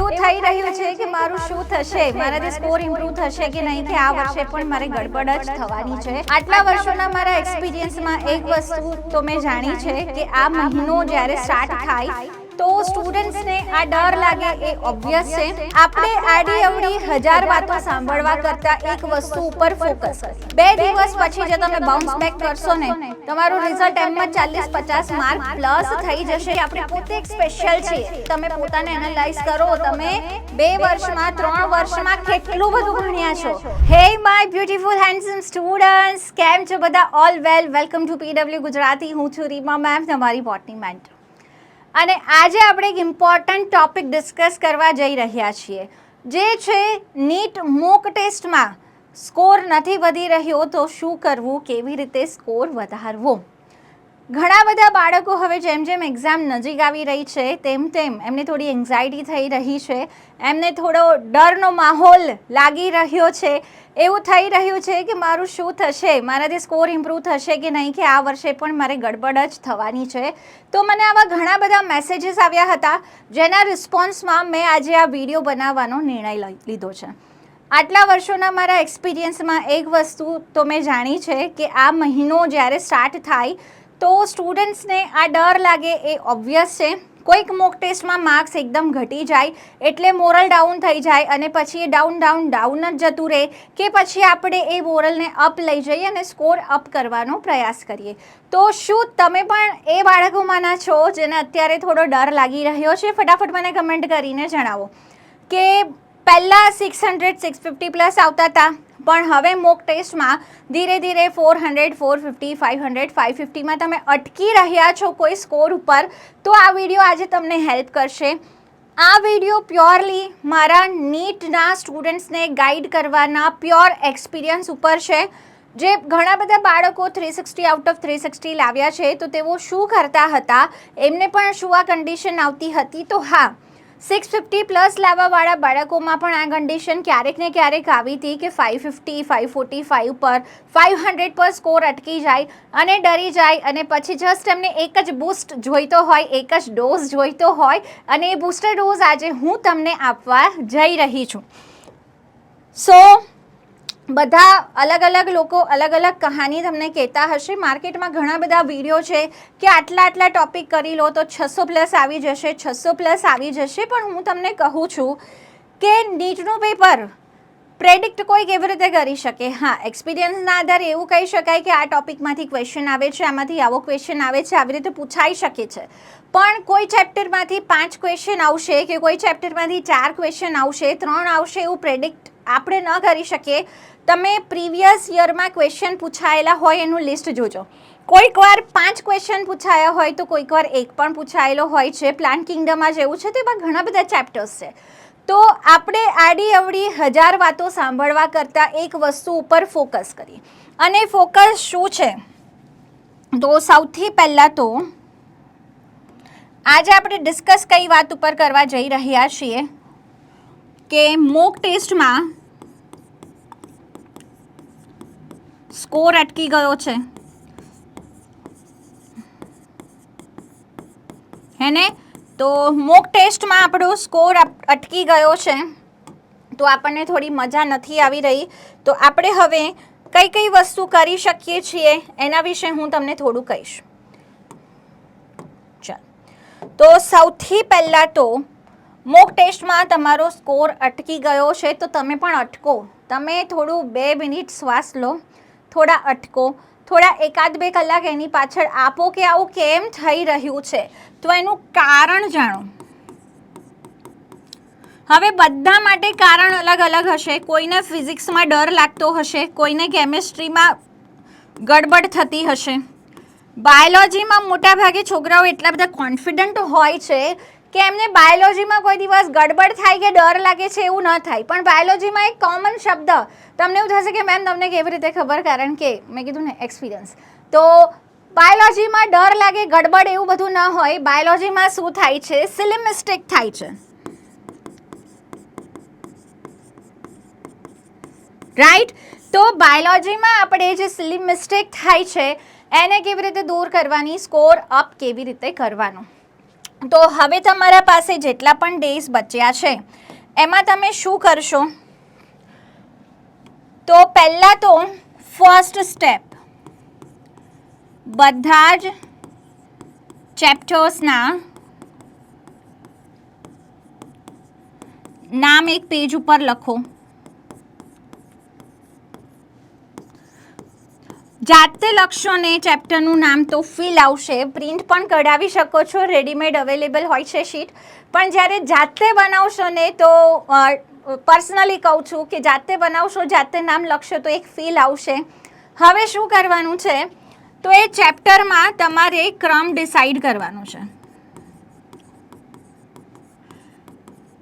એવું થઈ રહ્યું છે કે મારું શું થશે, મારાથી સ્કોર ઇમ્પ્રૂવ થશે કે નહીં, કે આ વર્ષે પણ મારે ગડબડ જ થવાની છે. આટલા વર્ષોના મારા એક્સપિરિયન્સમાં એક વસ્તુ તો મેં જાણી છે કે આ મહિનો જ્યારે સ્ટાર્ટ થાય તો સ્ટુડન્ટ્સને આ ડર લાગે એ ઓબ્વિયસ છે. આપણે આડી અવડી હજાર વાતો સાંભળવા કરતા એક વસ્તુ ઉપર ફોકસ કરીએ. 2 દિવસ પછી જો તમે બાઉન્સ બેક કરશો ને, તમારું રિઝલ્ટ એમમાં 40-50 માર્ક પ્લસ થઈ જશે. આપણે પોતે એક સ્પેશિયલ છીએ. તમે પોતાને એનાલાઇઝ કરો, તમે 2 વર્ષમાં 3 વર્ષમાં કેટલું બધું ભણ્યા છો. હે માય બ્યુટીફુલ હેન્ડસમ સ્ટુડન્ટ્સ, કેમ છો બધા? All well. Welcome to PW Gujarati. હું છું રીમા મેમ, તમારી બોટની મેન્ટર. અને આજે આપણે એક ઇમ્પોર્ટન્ટ ટોપિક ડિસ્કસ કરવા જઈ રહ્યા છીએ, જે છે નીટ મોક ટેસ્ટમાં સ્કોર નથી વધી રહ્યો તો શું કરવું, કેવી રીતે સ્કોર વધારવો. ઘણા બધા બાળકો હવે જેમ જેમ એક્ઝામ નજીક આવી રહી છે તેમ તેમ એમને થોડી એન્ઝાયટી થઈ રહી છે, એમને થોડો ડરનો માહોલ લાગી રહ્યો છે. એવું થઈ રહ્યું છે કે મારું શું થશે, મારાથી સ્કોર ઇમ્પ્રૂવ થશે કે નહીં, કે આ વર્ષે પણ મારે ગડબડ જ થવાની છે. તો મને આવા ઘણા બધા મેસેજીસ આવ્યા હતા, જેના રિસ્પોન્સમાં મેં આજે આ વિડીયો બનાવવાનો નિર્ણય લીધો છે. આટલા વર્ષોના મારા એક્સપિરિયન્સમાં એક વસ્તુ તો મેં જાણી છે કે આ મહિનો જ્યારે સ્ટાર્ટ થાય તો સ્ટુડન્ટ્સને આ ડર લાગે એ ઓબ્વિયસ છે. કોઈક મોક ટેસ્ટમાં માર્ક્સ એકદમ ઘટી જાય એટલે મોરલ ડાઉન થઈ જાય અને પછી એ ડાઉન જ જતું રહે, કે પછી આપણે એ મોરલને અપ લઈ જઈએ અને સ્કોર અપ કરવાનો પ્રયાસ કરીએ. તો શું તમે પણ એ બાળકોમાંના છો જેને અત્યારે થોડો ડર લાગી રહ્યો છે? ફટાફટ મને કમેન્ટ કરીને જણાવો કે પહેલાં 600-650 પ્લસ આવતા હતા, પણ હવે મોક ટેસ્ટમાં ધીરે ધીરે 400, 450, 500, 550માં તમે અટકી રહ્યા છો કોઈ સ્કોર ઉપર. તો આ વિડીયો આજે તમને હેલ્પ કરશે. આ વિડીયો પ્યોરલી મારા નીટના સ્ટુડન્ટ્સને ગાઈડ કરવાના પ્યોર એક્સપિરિયન્સ ઉપર છે. જે ઘણા બધા બાળકો 360 આઉટ ઓફ 360 લાવ્યા છે, તો તેઓ શું કરતા હતા, એમને પણ શું આ કન્ડિશન આવતી હતી? તો હા, 650 પ્લસ લાવવાવાળા બાળકોમાં પણ આ કન્ડિશન ક્યારેક ને ક્યારેક આવી હતી કે 550, 545 પર, 500 પર સ્કોર અટકી જાય અને ડરી જાય, અને પછી જસ્ટ એમને એક જ બૂસ્ટ જોઈતો હોય, એક જ ડોઝ જોઈતો હોય, અને એ બૂસ્ટર ડોઝ આજે હું તમને આપવા જઈ રહી છું. સો બધા અલગ અલગ લોકો અલગ અલગ કહાની તમને કહેતા હશે. માર્કેટમાં ઘણા બધા વિડીયો છે કે આટલા ટોપિક કરી લો તો 600 પ્લસ આવી જશે, 600 પ્લસ આવી જશે. પણ હું તમને કહું છું કે નીટનું પેપર પ્રેડિક્ટ કોઈ કેવી રીતે કરી શકે? હા, એક્સપિરિયન્સના આધારે એવું કહી શકાય કે આ ટોપિકમાંથી ક્વેશ્ચન આવે છે, આમાંથી આવો ક્વેશ્ચન આવે છે, આવી રીતે પૂછાઈ શકે છે. પણ કોઈ ચેપ્ટરમાંથી 5 ક્વેશ્ચન આવશે કે કોઈ ચેપ્ટરમાંથી 4 ક્વેશ્ચન આવશે, 3 આવશે, એવું પ્રેડિક્ટ આપણે ન કરી શકીએ. તમે પ્રીવિયસ યરમાં ક્વેશ્ચન પૂછાયેલા હોય એનું લિસ્ટ જોજો. કોઈક વાર 5 ક્વેશ્ચન પૂછાયા હોય તો કોઈક વાર 1 પણ પૂછાયેલો હોય છે. પ્લાન્ટ કિંગડમમાં જેવું છે, તેમાં ઘણા બધા ચેપ્ટર્સ છે. તો આપણે આડી અવડી હજાર વાતો સાંભળવા કરતાં એક વસ્તુ ઉપર ફોકસ કરીએ. અને ફોકસ શું છે? તો સૌથી પહેલાં તો આજે આપણે ડિસ્કસ કઈ વાત ઉપર કરવા જઈ રહ્યા છીએ કે મોક ટેસ્ટમાં સ્કોર અટકી ગયો છે, હે ને? તો મોક ટેસ્ટમાં આપણો સ્કોર અટકી ગયો છે, તો આપણને થોડી મજા નથી આવી રહી. તો આપણે હવે કઈ વસ્તુ કરી શકીએ છીએ એના વિશે હું તમને થોડું કહીશ. ચાલ, તો સૌથી પહેલાં તો મોક ટેસ્ટમાં તમારો સ્કોર અટકી ગયો છે તો તમે પણ અટકો. તમે થોડું 2 મિનિટ શ્વાસ લો, થોડા અટકો, થોડા 1-2 કલાક એની પાછળ આપો કે આવું કેમ થઈ રહ્યું છે, તો એનું કારણ જાણો. હવે બધા માટે કારણ અલગ અલગ હશે. કોઈને ફિઝિક્સમાં ડર લાગતો હશે, કોઈને કેમિસ્ટ્રીમાં ગડબડ થતી હશે. બાયોલોજીમાં મોટાભાગે છોકરાઓ એટલા બધા કોન્ફિડન્ટ હોય છે કે એમને બાયોલોજીમાં કોઈ દિવસ ગડબડ થાય કે ડર લાગે છે એવું ન થાય. પણ બાયોલોજીમાં એક કોમન શબ્દ તમને એવું થશે કે મેમ તમને કેવી રીતે ખબર? કારણ કે મેં કીધું ને, એક્સપિરિયન્સ. તો બાયોલોજીમાં ડર લાગે, ગડબડ એવું બધું ન હોય. બાયોલોજીમાં શું થાય છે? સિલી મિસ્ટેક થાય છે, રાઈટ? તો બાયોલોજીમાં આપણે જે સિલી મિસ્ટેક થાય છે એને કેવી રીતે દૂર કરવાની, સ્કોર અપ કેવી રીતે કરવાનો. તો હવે તમારા પાસે જેટલા પણ ડેઝ બચ્યા છે એમાં તમે શું કરશો? તો પહેલાં તો ફર્સ્ટ સ્ટેપ, બધા જ ચેપ્ટર્સના નામ એક પેજ ઉપર લખો. જાતે લખશો ને ચેપ્ટરનું નામ તો ફીલ આવશે. પ્રિન્ટ પણ કઢાવી શકો છો, રેડીમેડ અવેલેબલ હોય છે શીટ. પણ જ્યારે જાતે બનાવશો ને તો પર્સનલી કહું છું કે જાતે બનાવશો, જાતે નામ લખશો તો એક ફીલ આવશે. હવે શું કરવાનું છે? તો એ ચેપ્ટરમાં તમારે ક્રમ ડિસાઈડ કરવાનું છે.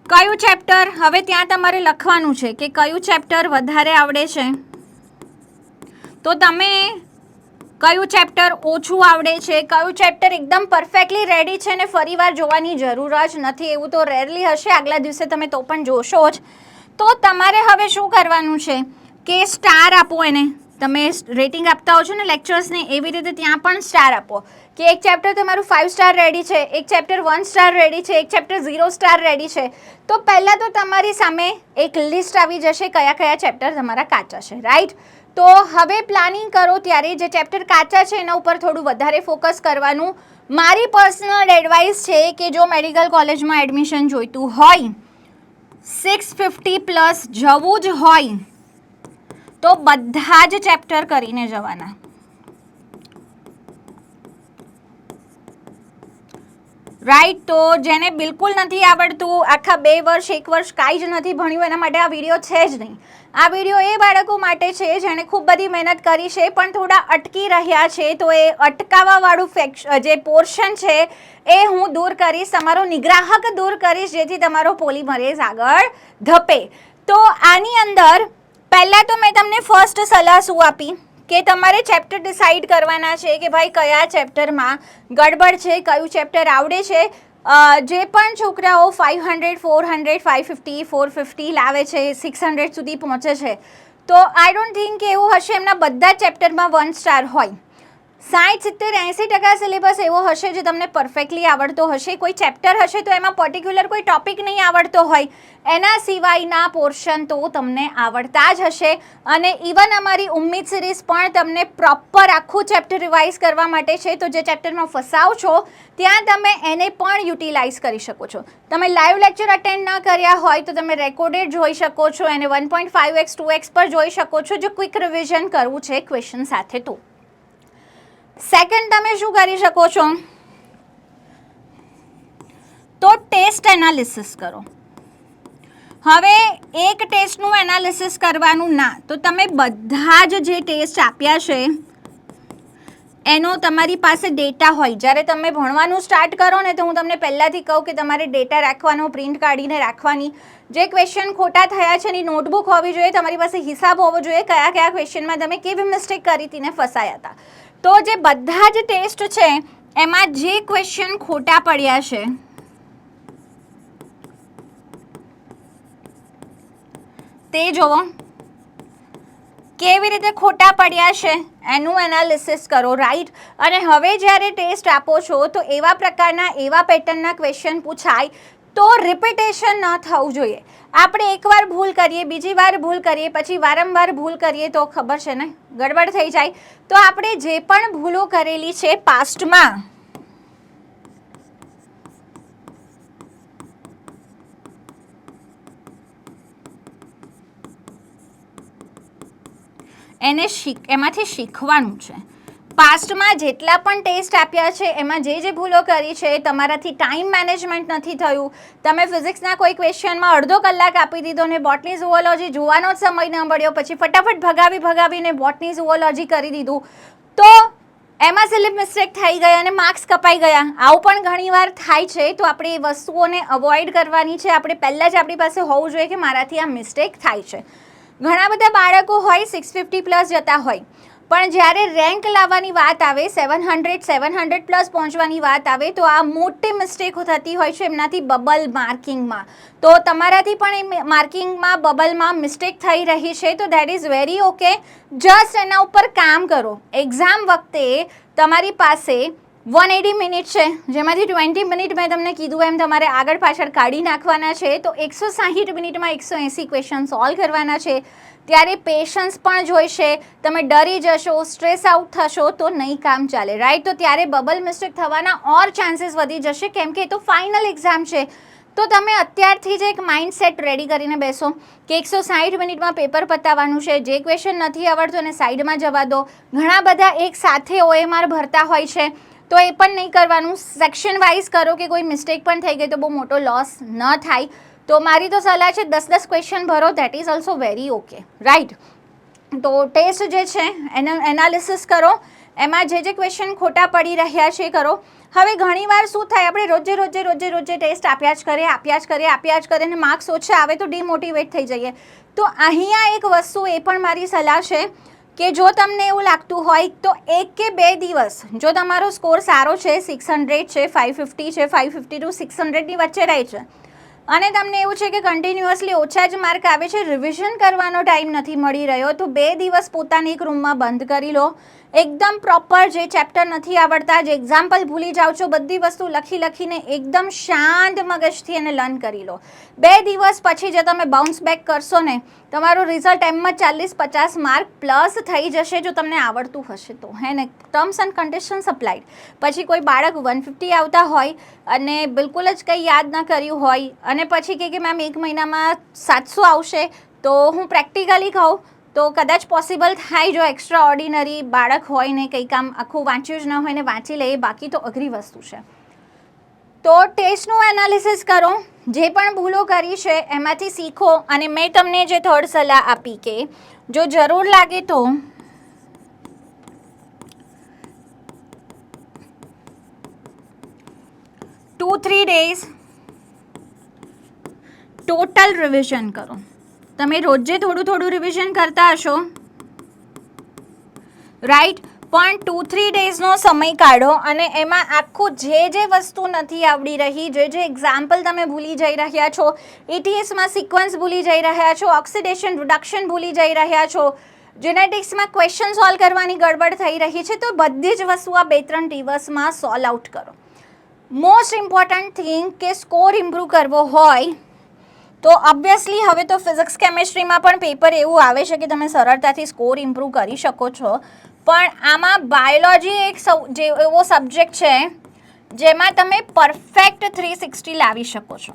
કયું ચેપ્ટર, હવે ત્યાં તમારે લખવાનું છે કે કયું ચેપ્ટર વધારે આવડે છે, તો તમે કયું ચેપ્ટર ઓછું આવડે છે, કયું ચેપ્ટર એકદમ પરફેક્ટલી રેડી છે ને ફરીવાર જોવાની જરૂર જ નથી, એવું તો રેરલી હશે, આગલા દિવસે તમે તો પણ જોશો જ. તો તમારે હવે શું કરવાનું છે કે સ્ટાર આપો એને. તમે રેટિંગ આપતા હો છો ને લેક્ચર્સને, એવી રીતે ત્યાં પણ સ્ટાર આપો કે એક ચેપ્ટર તમારું 5 સ્ટાર રેડી છે, એક ચેપ્ટર 1 સ્ટાર રેડી છે, એક ચેપ્ટર 0 સ્ટાર રેડી છે. તો પહેલાં તો તમારી સામે એક લિસ્ટ આવી જશે કયા કયા ચેપ્ટર તમારા કાચા છે, રાઈટ? તો હવે પ્લાનિંગ કરો ત્યારે જે ચેપ્ટર કાચા છે એના ઉપર થોડું વધારે ફોકસ કરવાનું. મારી પર્સનલ એડવાઇસ છે કે જો મેડિકલ કોલેજમાં એડમિશન જોઈતું હોય, 650+ જવું જ હોય તો બધા જ ચેપ્ટર કરીને જવાના. રાઈટ? તો જેને બિલકુલ નથી આવડતું, આખા 2 વર્ષ 1 વર્ષ કાંઈ જ નથી ભણ્યું, એના માટે આ વિડીયો છે જ નહીં. આ વિડીયો એ બાળકો માટે છે જેણે ખૂબ બધી મહેનત કરી છે પણ થોડા અટકી રહ્યા છે. તો એ અટકાવવાવાળું જે પોર્શન છે એ હું દૂર કરીશ, તમારો નિગ્રાહક દૂર કરીશ, જેથી તમારો પોલીમરેઝ આગળ ધપે. તો આની અંદર પહેલાં તો મેં તમને ફર્સ્ટ સલાહ શું આપી કે તમારે ચેપ્ટર ડિસાઈડ કરવાના છે કે ભાઈ કયા ચેપ્ટરમાં ગડબડ છે, કયું ચેપ્ટર આવડે છે. જે પણ છોકરાઓ 500, 400, 550, 450 લાવે છે, 600 સુધી પહોંચે છે, તો આઈ ડોન્ટ થિંક કે એવું હશે એમના બધા ચેપ્ટરમાં 1 સ્ટાર હોય. 60, 70, 80% સિલેબસ એવો હશે જે તમને પરફેક્ટલી આવડતો હશે. કોઈ ચેપ્ટર હશે તો એમાં પર્ટિક્યુલર કોઈ ટોપિક નહીં આવડતો હોય, એના સિવાયના પોર્શન તો તમને આવડતા જ હશે. અને ઇવન અમારી ઉમ્મીદ સિરીઝ પણ તમને પ્રોપર આખું ચેપ્ટર રિવાઇઝ કરવા માટે છે. તો જે ચેપ્ટરમાં ફસાવ છો ત્યાં તમે એને પણ યુટિલાઇઝ કરી શકો છો. તમે લાઈવ લેક્ચર અટેન્ડ ન કર્યા હોય તો તમે રેકોર્ડેડ જોઈ શકો છો, એને 1.5x 2x પર જોઈ શકો છો જો ક્વિક રિવિઝન કરવું છે ક્વેશ્ચન સાથે. તો સેકન્ડ તમે શું કરી શકો છો? તો ટેસ્ટ એનાલિસિસ કરો. હવે એક ટેસ્ટનું એનાલિસિસ કરવાનું ના, તો તમે બધા જ જે ટેસ્ટ આપ્યા છે એનો તમારી પાસે ડેટા હોય. જ્યારે તમે ભણવાનું સ્ટાર્ટ કરો ને તો હું તમને પહેલાંથી કહું કે તમારે ડેટા રાખવાનો, પ્રિન્ટ કાઢીને રાખવાની. જે ક્વેશ્ચન ખોટા થયા છે એની નોટબુક હોવી જોઈએ, તમારી પાસે હિસાબ હોવો જોઈએ કયા કયા ક્વેશ્ચનમાં તમે કેવી મિસ્ટેક કરી હતી ને ફસાયા હતા. તો જે બધા જ ટેસ્ટ છે એમાં જે ક્વેશ્ચન ખોટા પડ્યા છે તે જુઓ, કેવી રીતે ખોટા પડ્યા છે એનું એનાલિસિસ કરો, રાઈટ? અને હવે જ્યારે ટેસ્ટ આપો છો તો એવા પ્રકારના, એવા પેટર્નના ક્વેશ્ચન પૂછાય તો રિપીટેશન ન થવું જોઈએ. આપણે એકવાર ભૂલ કરીએ, બીજી વાર ભૂલ કરીએ, પછી વારંવાર ભૂલ કરીએ તો ખબર છે ને ગડબડ થઈ જાય. તો આપણે જે પણ ભૂલો કરેલી છે પાસ્ટમાં એમાંથી શીખવાનું છે. પાસ્ટમાં જેટલા પણ ટેસ્ટ આપ્યા છે એમાં જે ભૂલો કરી છે, તમારાથી ટાઈમ મેનેજમેન્ટ નથી થયું, તમે ફિઝિક્સના કોઈ ક્વેશ્ચનમાં અડધો કલાક આપી દીધો ને બોટની ઝુઓલોજી જોવાનો જ સમય ન મળ્યો, પછી ફટાફટ ભગાવીને બોટની ઝુઓલોજી કરી દીધું, તો એમાં સ્લિપ મિસ્ટેક થઈ ગયા અને માર્ક્સ કપાઈ ગયા. આવું પણ ઘણીવાર થાય છે. તો આપણે એ વસ્તુઓને અવોઇડ કરવાની છે. આપણે પહેલાં જ આપણી પાસે હોવું જોઈએ કે મારાથી આ મિસ્ટેક થાય છે. ઘણા બધા બાળકો હોય 650+ જતા હોય, પણ જ્યારે રેન્ક લાવવાની વાત આવે, 700+ પહોંચવાની વાત આવે તો આ મોટી મિસ્ટેક થતી હોય છે એમનાથી બબલ માર્કિંગમાં. તો તમારાથી પણ એ માર્કિંગમાં, બબલમાં મિસ્ટેક થઈ રહી છે તો that is very okay. Just એના ઉપર કામ કરો. એક્ઝામ વખતે તમારી પાસે 180 મિનિટ છે, જેમાંથી 20 મિનિટ મેં તમને કીધું એમ તમારે આગળ પાછળ કાઢી નાખવાના છે. તો 160 મિનિટમાં 180 ક્વેશ્ચન સોલ્વ કરવાના છે. ત્યારે પેશન્સ પણ જોઈશે. તમે ડરી જશો, સ્ટ્રેસ આઉટ થશો તો નહીં કામ ચાલે, રાઈટ. તો ત્યારે બબલ મિસ્ટેક થવાના ઓર ચાન્સીસ વધી જશે, કેમ કે એ તો ફાઇનલ એક્ઝામ છે. તો તમે અત્યારથી જ એક માઇન્ડસેટ રેડી કરીને બેસો કે 160 મિનિટમાં પેપર પતાવવાનું છે. જે ક્વેશ્ચન નથી આવડતો એને સાઈડમાં જવા દો. ઘણા બધા એક સાથે OMR ભરતા હોય છે, તો એ પણ નહીં કરવાનું. સેક્શન વાઇઝ કરો કે કોઈ મિસ્ટેક પણ થઈ ગઈ તો બહુ મોટો લોસ ન થાય. તો મારી તો સલાહ છે 10-10 ક્વેશ્ચન ભરો, that is also very okay, right. તો ટેસ્ટ જે છે એનું એનાલિસિસ કરો, એમાં જે ક્વેશ્ચન ખોટા પડી રહ્યા છે એ કરો. હવે ઘણીવાર શું થાય, આપણે રોજે ટેસ્ટ આપ્યા જ કરીએ અને માર્ક્સ ઓછા આવે તો ડિમોટિવેટ થઈ જઈએ. તો અહીંયા એક વસ્તુ એ પણ મારી સલાહ છે કે જો તમને એવું લાગતું હોય તો 1 કે 2 દિવસ, જો તમારો સ્કોર સારો છે, 600 છે, 550 છે, 550 to 600ની વચ્ચે રહે છે, અને તમને એવું છે કે કન્ટિન્યુઅસલી ઓછા જ માર્ક આવે છે, રિવિઝન કરવાનો ટાઈમ નથી મળી રહ્યો, તો 2 દિવસ પોતાની એક રૂમમાં બંધ કરી લો. એકદમ પ્રોપર જે ચેપ્ટર નથી આવડતા, જે એક્ઝામ્પલ ભૂલી જાઓ છો, બધી વસ્તુ લખીને એકદમ શાંત મગજથી એને લર્ન કરી લો. 2 દિવસ પછી જે તમે બાઉન્સ બેક કરશો ને, તમારું રિઝલ્ટ એમ જ 40-50 માર્ક પ્લસ થઈ જશે, જો તમને આવડતું હશે તો, હે ને. Terms and conditions applied. પછી કોઈ બાળક 150 આવતા હોય અને બિલકુલ જ કંઈ યાદ ન કર્યું હોય અને પછી કે મેમ 1 મહિનામાં 700 આવશે, તો હું પ્રેક્ટિકલી કહું તો કદાચ પોસિબલ થાય જો એક્સ્ટ્રા ઓર્ડિનરી બાળક હોય ને, કંઈ કામ આખું વાંચ્યું જ ન હોય ને વાંચી લે, બાકી તો અઘરી વસ્તુ છે. તો ટેસ્ટનું એનાલિસિસ કરો, જે પણ ભૂલો કરી છે એમાંથી શીખો. અને મેં તમને જે થર્ડ સલાહ આપી કે જો જરૂર લાગે તો 2-3 days ટોટલ રિવિઝન કરો. તમે રોજે થોડું રિવિઝન કરતા હશો, રાઈટ, પણ 2-3 ડેઝનો સમય કાઢો અને એમાં આખું જે વસ્તુ નથી આવડી રહી, જે એક્ઝામ્પલ તમે ભૂલી જઈ રહ્યા છો, ETSમાં સિક્વન્સ ભૂલી જઈ રહ્યા છો, ઓક્સિડેશન રિડક્શન ભૂલી જઈ રહ્યા છો, જેનેટિક્સમાં ક્વેશ્ચન સોલ્વ કરવાની ગડબડ થઈ રહી છે, તો બધી જ વસ્તુ આ 2-3 દિવસમાં સોલ્વ આઉટ કરો. મોસ્ટ ઇમ્પોર્ટન્ટ થિંગ કે સ્કોર ઇમ્પ્રૂવ કરવો હોય તો ઓબ્વિયસલી હવે તો ફિઝિક્સ કેમેસ્ટ્રીમાં પણ પેપર એવું આવે છે કે તમે સરળતાથી સ્કોર ઇમ્પ્રૂવ કરી શકો છો, પણ આમાં બાયોલોજી એક એવો સબ્જેક્ટ છે જેમાં તમે પરફેક્ટ 360 લાવી શકો છો.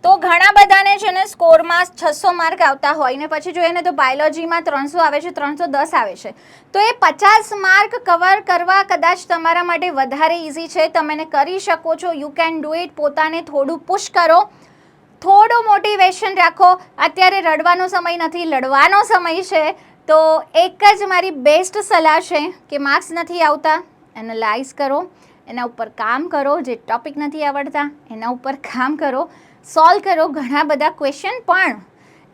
તો ઘણા બધાને છે ને સ્કોરમાં 600 માર્ક આવતા હોય ને પછી જોઈએ ને તો બાયોલોજીમાં 300 આવે છે, 310 આવે છે, તો એ 50 માર્ક કવર કરવા કદાચ તમારા માટે વધારે ઇઝી છે. તમે કરી શકો છો, યુ કેન ડુ ઇટ. પોતાને થોડું પુશ કરો, થોડું મોટિવેશન રાખો. અત્યારે રડવાનો સમય નથી, લડવાનો સમય છે. તો એક જ મારી બેસ્ટ સલાહ છે કે માર્ક્સ નથી આવતા, એનાલાઇઝ કરો, એના ઉપર કામ કરો. જે ટોપિક નથી આવડતા એના ઉપર કામ કરો, સોલ્વ કરો. ઘણા બધા ક્વેશ્ચન પણ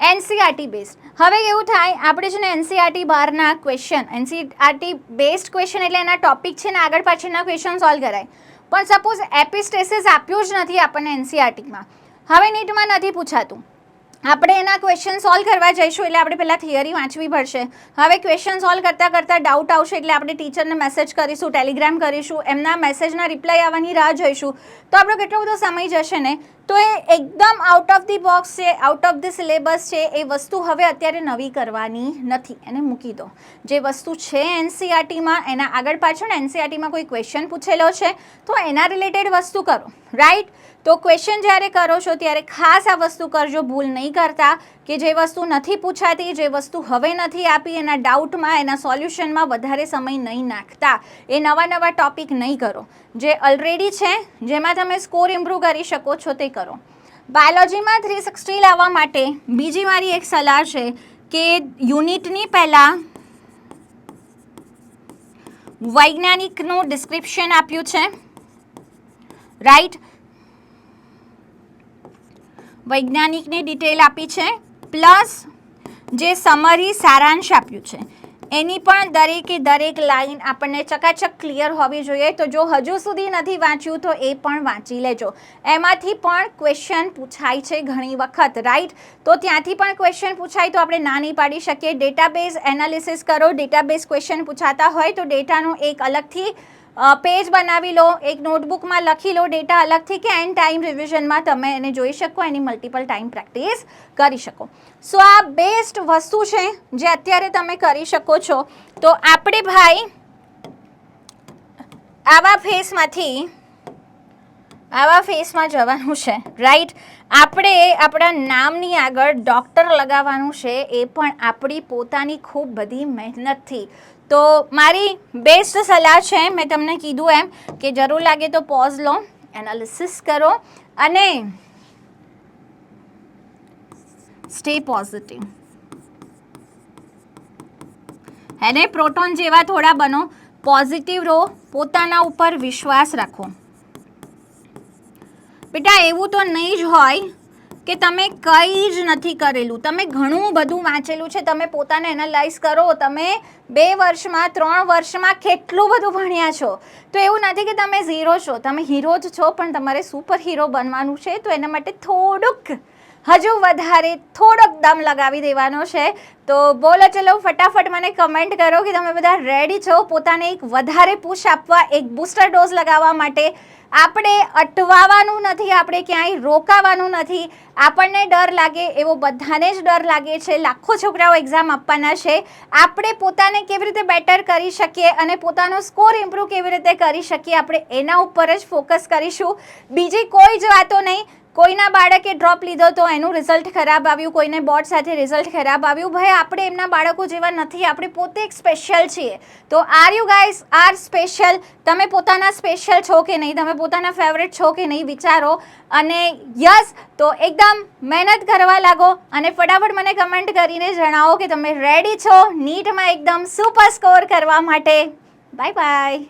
NCERT બેઝડ. હવે એવું થાય આપણે છે ને NCERT બહારના ક્વેશ્ચન, NCERT બેઝડ ક્વેશ્ચન એટલે એના ટોપિક છે ને આગળ પાછળના ક્વેશ્ચન સોલ્વ કરાય, પણ સપોઝ એપિસ્ટેસિસ આપ્યું જ નથી આપણને NCERTમાં, હવે નીટમાં નથી પૂછાતું, આપણે એના ક્વેશ્ચન સોલ્વ કરવા જઈશું એટલે આપણે પહેલાં થિયરી વાંચવી પડશે. હવે ક્વેશ્ચન સોલ્વ કરતાં ડાઉટ આવશે એટલે આપણે ટીચરને મેસેજ કરીશું, ટેલિગ્રામ કરીશું, એમના મેસેજના રિપ્લાય આવવાની રાહ જોઈશું, તો આપણો કેટલો બધો સમય જશે ને. તો એ એકદમ આઉટ ઓફ ધી બોક્સ છે, આઉટ ઓફ ધી સિલેબસ છે. એ વસ્તુ હવે અત્યારે નવી કરવાની નથી, એને મૂકી દો. જે વસ્તુ છે NCERTમાં એના આગળ પાછળ NCERTમાં કોઈ ક્વેશ્ચન પૂછેલો છે તો એના રિલેટેડ વસ્તુ કરો, રાઈટ. તો ક્વેશ્ચન જ્યારે કરો છો ત્યારે ખાસ આ વસ્તુ કરજો, ભૂલ નહીં કરતા કે જે વસ્તુ નથી પૂછાતી, જે વસ્તુ હવે નથી આપી, એના ડાઉટમાં, એના સોલ્યુશનમાં વધારે સમય નહીં નાખતા. એ નવા ટોપિક નહીં કરો. જે ઓલરેડી છે જેમાં તમે સ્કોર ઇમ્પ્રૂવ કરી શકો છો તે કરો. બાયોલોજીમાં 360 લાવવા માટે બીજી મારી એક સલાહ છે કે યુનિટની પહેલાં વૈજ્ઞાનિકનું ડિસ્ક્રિપ્શન આપ્યું છે, રાઈટ, વૈજ્ઞાનિકની ડિટેલ આપી છે, પ્લસ જે સમરી સારાંશ આપ્યું છે એની પણ દરેક લાઈન આપણને ચકાચક ક્લિયર હોવી જોઈએ. તો જો હજુ સુધી નથી વાંચ્યું તો એ પણ વાંચી લેજો. એમાંથી પણ ક્વેશ્ચન પૂછાય છે ઘણી વખત, રાઈટ. તો ત્યાંથી પણ ક્વેશ્ચન પૂછાય તો આપણે ના નહીં પાડી શકીએ. ડેટાબેઝ એનાલિસિસ કરો. ડેટાબેઝ ક્વેશ્ચન પૂછાતા હોય તો ડેટાનું એક અલગથી પેજ બનાવી લો, એક નોટબુકમાં લખી લો ડેટા અલગથી કે એન્ડ ટાઈમ રિવિઝનમાં તમે એને જોઈ શકો, એની મલ્ટિપલ ટાઈમ પ્રેક્ટિસ કરી શકો. સો આ બેસ્ટ વસ્તુ છે જે અત્યારે તમે કરી શકો છો. તો આપણે ભાઈ આવા ફેસમાં જવાનું છે, રાઈટ. આપણે આપણા નામની આગળ ડૉક્ટર લગાવવાનું છે, એ પણ આપણી પોતાની ખૂબ બધી મહેનતથી. તો મારી બેસ્ટ સલાહ છે, મેં તમને કીધું એમ કે જરૂર લાગે તો પોઝ લો, એનાલિસિસ કરો અને સ્ટે પોઝિટિવ. એને પ્રોટોન જેવા થોડા બનો, પોઝિટિવ રહો, પોતાના ઉપર વિશ્વાસ રાખો. બેટા એવું તો નહીં જ હોય કે તમે કંઈ જ નથી કરેલું, તમે ઘણું બધું વાંચેલું છે, તમે પોતાને એનાલાઇઝ કરો, તમે 2 વર્ષમાં 3 વર્ષમાં કેટલું બધું ભણ્યા છો. તો એવું નથી કે તમે ઝીરો છો, તમે હીરો જ છો, પણ તમારે સુપર હીરો બનવાનું છે. તો એના માટે હજુ વધારે થોડોક દમ લગાવી દેવાનો છે. તો બોલો ચલો ફટાફટ મને કમેન્ટ કરો કે તમે બધા રેડી છો પોતાને એક વધારે પુશ આપવા, એક બૂસ્ટર ડોઝ લગાવવા માટે. આપણે અટવાવાનું નથી, આપણે ક્યાંય રોકાવાનું નથી. આપણને ડર લાગે એવો બધાને જ ડર લાગે છે, લાખો છોકરાઓ એક્ઝામ આપવાના છે. આપણે પોતાને કેવી રીતે બેટર કરી શકીએ અને પોતાનો સ્કોર ઇમ્પ્રૂવ કેવી રીતે કરી શકીએ, આપણે એના ઉપર જ ફોકસ કરીશું. બીજી કોઈ જ વાતો નહીં. કોઈના બાળકે ડ્રોપ લીધો તો એનું રિઝલ્ટ ખરાબ આવ્યું, કોઈને બોર્ડ સાથે રિઝલ્ટ ખરાબ આવ્યું. ભાઈ આપણે એમના બાળકો જેવા નથી, આપણે પોતે એક સ્પેશિયલ છીએ. તો are you guys R special. તમે પોતાના સ્પેશિયલ છો કે નહીં, તમે પોતાના ફેવરેટ છો કે નહીં વિચારો. અને યસ, તો એકદમ મહેનત કરવા લાગો અને ફટાફટ મને કમેન્ટ કરીને જણાવો કે તમે રેડી છો નીટમાં એકદમ સુપર સ્કોર કરવા માટે. Bye bye.